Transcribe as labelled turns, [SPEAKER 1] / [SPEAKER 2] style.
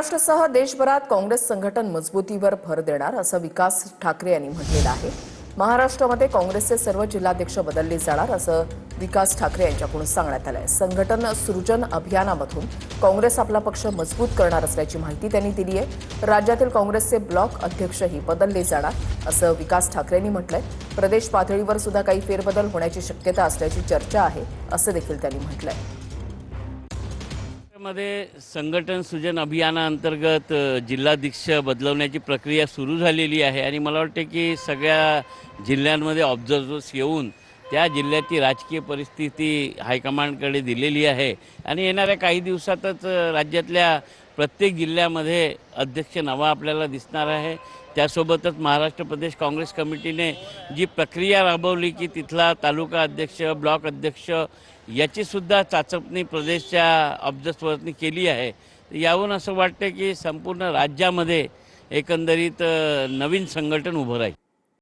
[SPEAKER 1] महाराष्ट्रासह देशभरात काँग्रेस संघटन मजबूतीवर भर देणार असं विकास ठाकरे यांनी म्हटलेलं आहे। महाराष्ट्रामध्ये काँग्रेसचे सर्व जिल्हाध्यक्ष बदलले जाणार असं विकास ठाकरे यांच्याकडून सांगण्यात आलंय। संघटन सृजन अभियानामधून काँग्रेस आपला पक्ष मजबूत करणार असल्याची माहिती त्यांनी दिली आहे। राज्यातील काँग्रेसचे ब्लॉक अध्यक्षही बदलले जाणार असं विकास ठाकरे यांनी म्हटलंय। प्रदेश पातळीवर सुद्धा काही फेरबदल होण्याची शक्यता असल्याची चर्चा आहे असं देखील त्यांनी म्हटलंय।
[SPEAKER 2] मध्ये संघटन सृजन अभियानाअंतर्गत जिल्हाध्यक्ष बदलवण्याची प्रक्रिया सुरू झालेली आहे आणि मला वाटते की सगळ्या जिल्ह्यांमध्ये ऑब्झर्वर्स येऊन त्या जिल्ह्याची राजकीय परिस्थिती हायकमांडकडे दिलेली आहे आणि येणाऱ्या काही दिवसातच राज्यातल्या प्रत्येक जिल्ह्यामध्ये अध्यक्ष नवा आपल्याला दिसणार आहे। त्यासोबतच महाराष्ट्र प्रदेश काँग्रेस कमिटीने जी प्रक्रिया राबवली की तिथला तालुका अध्यक्ष ब्लॉक अध्यक्ष याची सुद्धा चाचपणी प्रदेशच्या ऑब्झर्वर्सनी केली आहे। यावरून असं वाटतं की संपूर्ण राज्यामध्ये एकंदरीत नवीन संघटन उभं राहील।